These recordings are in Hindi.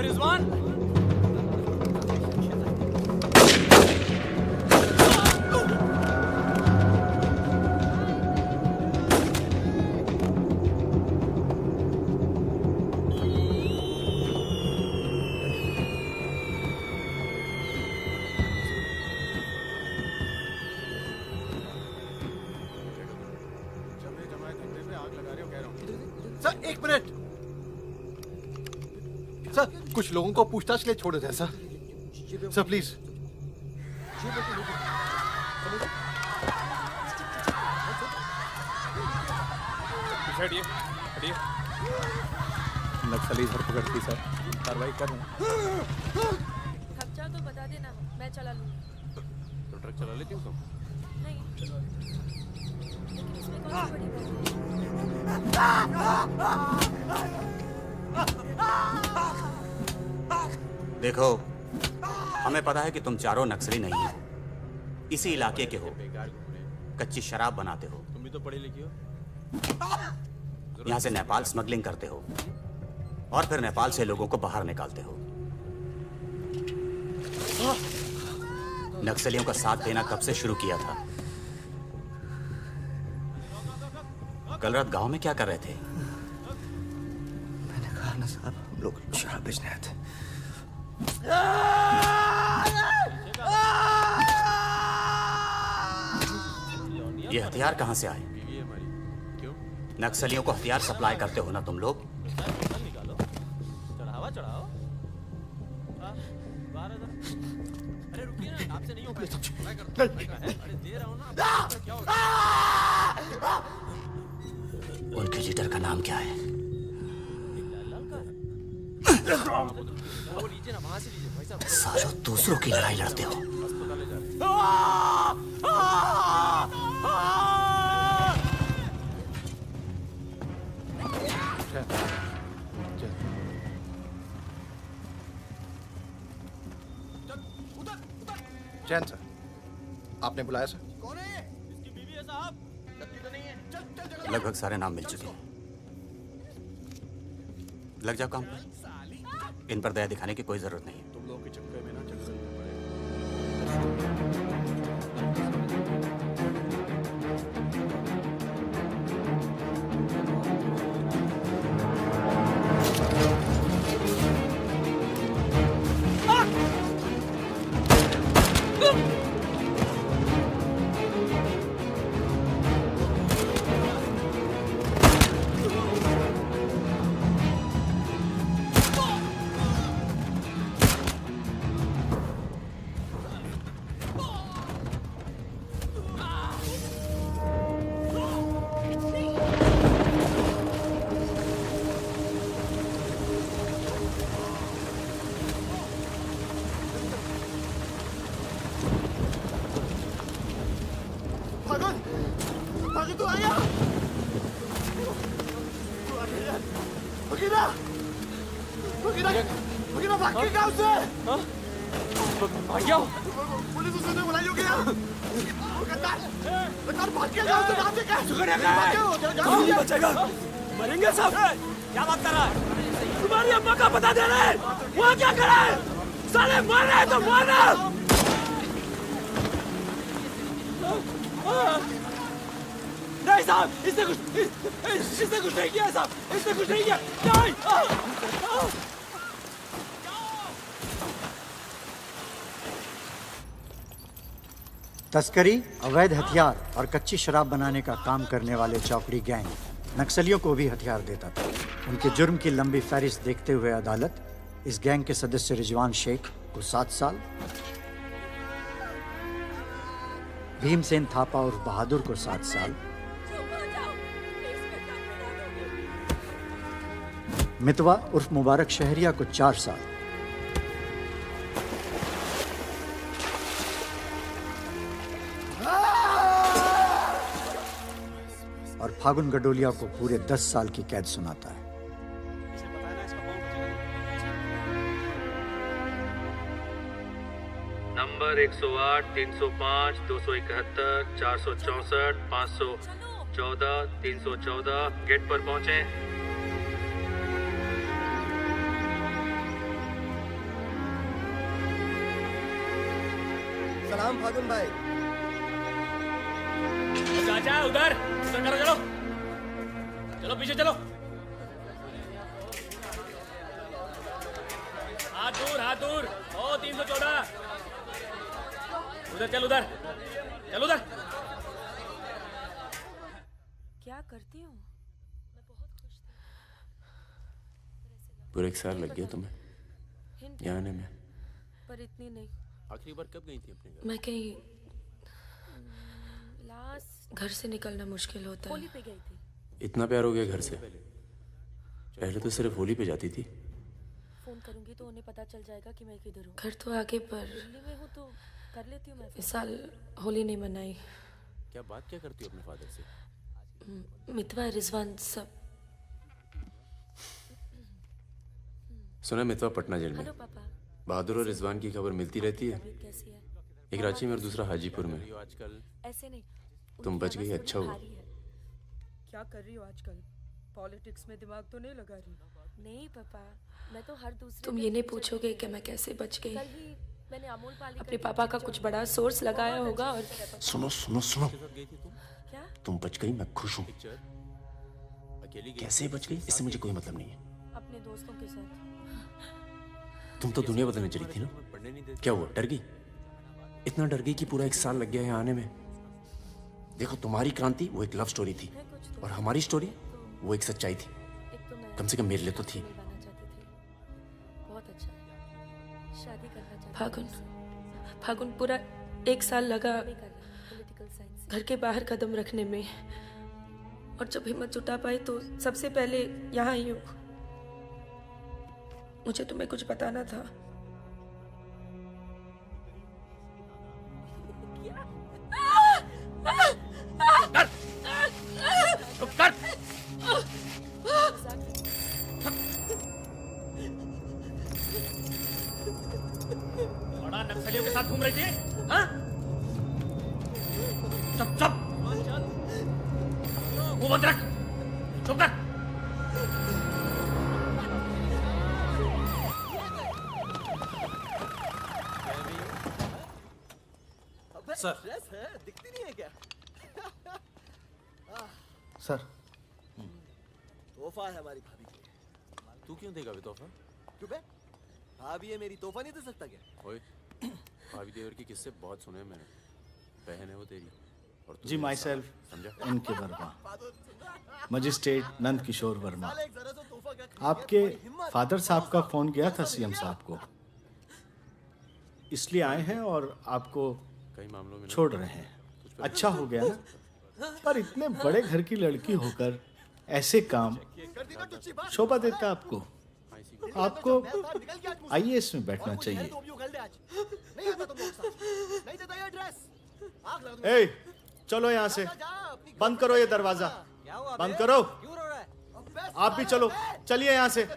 रिजवान सर एक मिनट सर, कुछ लोगों को पूछताछ के लिए छोड़ देते हैं सर। Sir please. हटिए हटिए। नक्सली धरपकड़ की सर, कार्रवाई कर रहे हैं। थक जाओ तो बता देना, मैं चला लूंगी। तो ट्रक चला लेती हूँ तुम? नहीं, लेकिन इसमें कौन सी बड़ी बात है? देखो, हमें पता है कि तुम चारों नक्सली नहीं हो, इसी इलाके के हो, कच्ची शराब बनाते हो, तुम भी तो पढ़ी लिखी हो। यहाँ से नेपाल स्मगलिंग करते हो और फिर नेपाल से लोगों को बाहर निकालते हो। नक्सलियों का साथ देना कब से शुरू किया था? कल रात गांव में क्या कर रहे थे? मैंने कहा ना साहब, हम लोग शराब बेचने आए थे। ये हथियार कहाँ से आए? नक्सलियों को हथियार सप्लाई करते हो ना तुम लोग? चढ़ावा चढ़ाओ। अरे रुकिए ना, आपसे नहीं हो पाएगा। अरे दे रहा हूँ ना। क्या हो रहा है? उनके लीडर का नाम क्या है? वो लीजिए ना, वहां से लीजिए भाई साहब। सालों दूसरों की लड़ाई लड़ते हो। अस्पताल जा रहे हैं। चैन सर, आपने बुलाया सर? कौन है? इसकी बीवी है साहब। लगती तो नहीं है। चल चल जगह। लगभग सारे नाम मिल चुके हैं। लग जाओ काम पर। इन पर दया दिखाने की कोई जरूरत नहीं है। तुम लोगों के चक्कर में ना चक्कर में पड़े। मरेंगे सब। क्या बात कर रहा है? तुम्हारी अम्मा का पता दे रहे हैं। वहाँ क्या कर रहे हैं? साले मर रहे हैं तो मारना। नहीं साहब, इसने कुछ नहीं किया साहब, इसने कुछ नहीं किया। नहीं। तस्करी, अवैध हथियार और कच्ची शराब बनाने का काम करने वाले चौकड़ी गैंग नक्सलियों को भी हथियार देता था। उनके जुर्म की लंबी फहरिस्त देखते हुए अदालत इस गैंग के सदस्य रिजवान शेख को 7 साल, भीमसेन थापा और बहादुर को 7 साल, मितवा उर्फ मुबारक शहरिया को 4 साल और फागुन गडोलिया को पूरे 10 साल की कैद सुनाता है। नंबर 108, 305, 271, 464, 514, 314 गेट पर पहुंचे। सलाम फागुन भाई। चाचा उधर करो, चलो चलो पीछे चलो। हाथ दूर। ओ 314 उधर चल, उधर चल, उधर। क्या करती हूँ? मैं बहुत खुश थी। पूरा 1 साल लग गया तुम्हें हिंट यहाँ आने में। पर इतनी नहीं। आखिरी बार कब गई थी अपने घर? मैं कहीं लास्ट घर से निकलना मुश्किल होता है। होली पे गई थी। इतना प्यार हो गया घर से? पहले तो सिर्फ होली पे जाती थी। फोन करूंगी तो उन्हें पता चल जाएगा कि मैं किधर हूँ। घर तो आगे पर दिल्ली में हूँ तो कर लेती हूँ मैं। इस साल होली नहीं मनाई। क्या बात क्या करती हो अपने फादर से? मितवा रिजवान सब। सुना मितवा पटना जेल में। हेलो पापा। बहादुर और रिजवान की खबर मिलती रहती है। तबीयत कैसी है? एक रांची में और दूसरा हाजीपुर में। आजकल ऐसे नहीं। तुम बच गई, अच्छा हुआ। क्या कर रही हो आजकल? पॉलिटिक्स में दिमाग तो नहीं लगा रही? नहीं पापा, मैं तो हर दूसरे। तुम ये नहीं पूछोगे कि मैं कैसे बच गई। कल ही मैंने अमूल पाली अपने पापा का कुछ बड़ा सोर्स लगाया होगा और सुनो सुनो सुनो, क्या तुम बच गई, मैं खुश हूँ। अकेली कैसे बच गई इससे मुझे कोई मतलब नहीं है। अपने दोस्तों के साथ। तुम तो दुनिया बदलने चली थी ना, क्या हुआ, डर गई? इतना डर गई कि पूरा 1 साल लग गया यहाँ आने में। देखो तुम्हारी क्रांति वो एक लव स्टोरी थी और हमारी स्टोरी वो एक सच्चाई थी। कम से कम मेरे लिए तो थी। बहुत अच्छा, शादी करना चाहती। फागुन पूरा 1 साल लगा घर के बाहर कदम रखने में, और जब हिम्मत जुटा पाई तो सबसे पहले यहाँ आई हूँ। मुझे तुम्हें कुछ बताना था। बड़ा नक्सलियों के साथ घूम रही थी, हाँ? चुप मुंह बंद रख, चुप कर। सर दिखती नहीं है क्या? सर तोहफा है हमारी भाभी के लिए। तू क्यों देगा तोहफा? क्यों बे? भाभी है मेरी, तोहफा नहीं दे सकता क्या? ओए, भाभी देवर की किस्से बहुत सुने हैं मैंने। बहन है वो तेरी और तू जी, मेरी माई साला, सेल्फ समझा? एन के वर्मा, मजिस्ट्रेट नंद किशोर वर्मा। साले एक जरा सा तोहफा क्या? आपके फादर साहब का फोन गया था सीएम साहब को, इसलिए आए हैं और आपको कई मामलों में छोड़ रहे हैं। अच्छा हो गया ना, पर इतने बड़े घर की लड़की होकर ऐसे काम शोभा देता आपको। आपको आईएएस में बैठना चाहिए। ए, चलो यहाँ से, बंद करो ये दरवाजा, बंद करो। आप भी चलो, चलिए यहाँ से।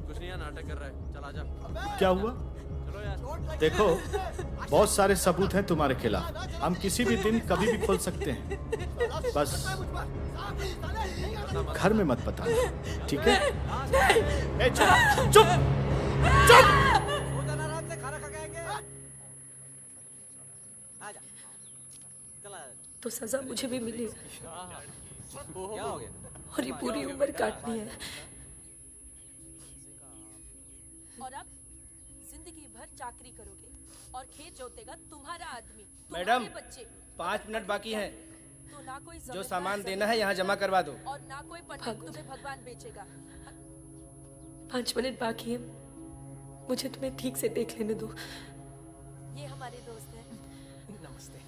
कुछ नहीं, नाटक कर रहा है, चल आजा। क्या हुआ? देखो, बहुत सारे सबूत हैं तुम्हारे खिलाफ। हम किसी भी दिन कभी भी खोल सकते हैं, बस घर में मत बताना, ठीक है? ए, चुप चुप चुप। तो सजा मुझे भी मिली और ये पूरी उम्र काटनी है। और अब जिंदगी भर चाकरी करोगे और खेत जोतेगा तुम्हारा आदमी। मैडम, बच्चे 5 मिनट बाकी हैं। तो ना कोई जो सामान देना है यहाँ जमा करवा दो। और ना कोई पंडित तुम्हें भगवान बेचेगा। 5 मिनट बाकी है, मुझे तुम्हें ठीक से देख लेने दो। ये हमारे दोस्त हैं। नमस्ते।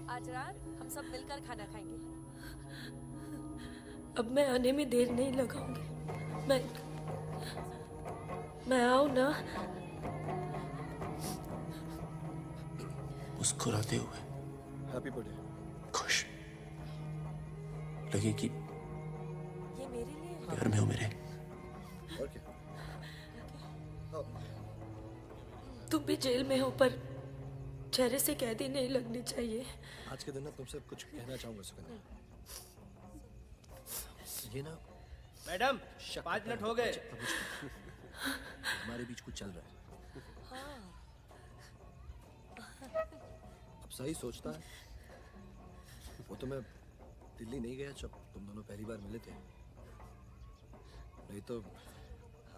आज रात हम सब मिलकर खाना खाएंगे। अब मैं आने में देर नहीं लगाऊंगी। मैं आऊं ना? मुस्कुराते हुए, हैप्पी बर्थडे। खुश, लगे कि ये मेरे लिए प्यार में हो मेरे। और क्या? तुम भी जेल में हो, पर चेहरे से कैदी नहीं लगनी चाहिए। आज के दिन ना तुमसे कुछ कहना चाहूंगा सुकन्या। ये ना मैडम 5 मिनट हो गए। हमारे बीच कुछ चल रहा है। अब सही सोचता है। वो तो मैं दिल्ली नहीं गया जब तुम दोनों पहली बार मिले थे। नहीं तो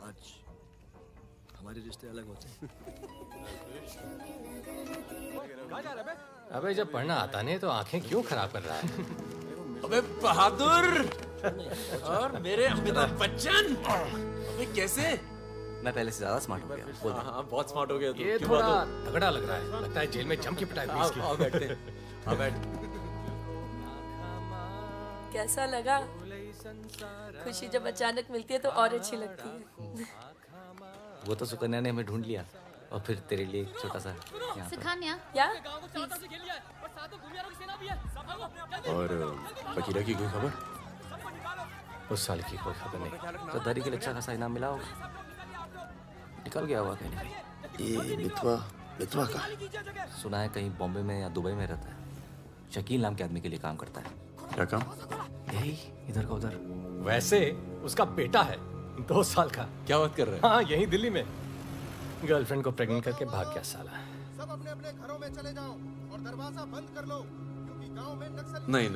आज हमारे रिश्ते अलग होते। अबे जब पढ़ना आता नहीं तो आंखें क्यों खराब कर रहा है? अबे बहादुर और मेरे अमिताभ बच्चन, अबे कैसे? मैं पहले से ज्यादा स्मार्ट हो गया। हाँ, बहुत स्मार्ट हो गया तू। ये थोड़ा तगड़ा लग रहा है। लगता है जेल में जम की पिटाई हुई इसकी। आओ बैठते हैं। आओ बैठ। कैसा लगा? खुशी जब अचानक मिलती है तो और अच्छी लगती है। वो तो सुकन्या ने हमें ढूंढ लिया और फिर तेरे लिए एक छोटा सा सुकन्या क्या? और फकीरा की कोई खबर? उस साल की कोई खबर नहीं। गद्दारी के लिए अच्छा खासा इनाम मिला होगा। निकल गया होगा कहीं ना कहीं। ये बितवा का सुना है कहीं बॉम्बे में या दुबई में रहता है। शकील नाम के आदमी के लिए काम करता है। क्या काम? यही इधर का उधर। वैसे उसका बेटा है 2 साल का। क्या बात कर रहा है? हाँ यही दिल्ली में। गर्लफ्रेंड को प्रेग्नेंट करके भाग गया साला। सब अपने अपने घरों में चले जाओ और दरवाजा बंद कर लो क्योंकि गांव में नक्सली। नहीं,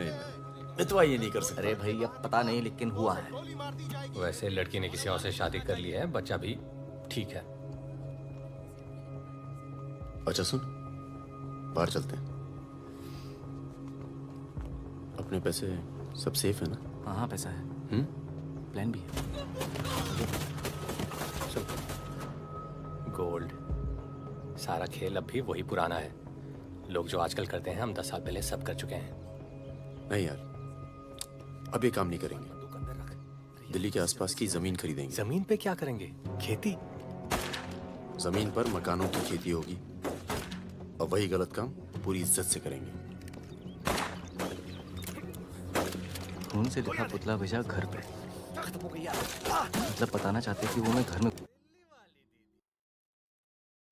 बितवा ये नहीं कर सकता। अरे भाई अब पता नहीं लेकिन हुआ है। वैसे लड़की ने किसी और से शादी कर ली है, बच्चा भी ठीक है। अच्छा सुन, बाहर चलते हैं। अपने पैसे सब सेफ है ना? हाँ पैसा है। प्लान भी है। चल। गोल्ड सारा खेल अब भी वही पुराना है। लोग जो आजकल करते हैं हम 10 साल पहले सब कर चुके हैं। नहीं यार, अब ये काम नहीं करेंगे। दिल्ली के आसपास की जमीन खरीदेंगे। जमीन पे क्या करेंगे? खेती। जमीन पर मकानों की खेती होगी और वही गलत काम पूरी इज्जत से करेंगे। खून से लिखा पुतला भेजा घर पे। मतलब बताना चाहते कि वो मैं घर में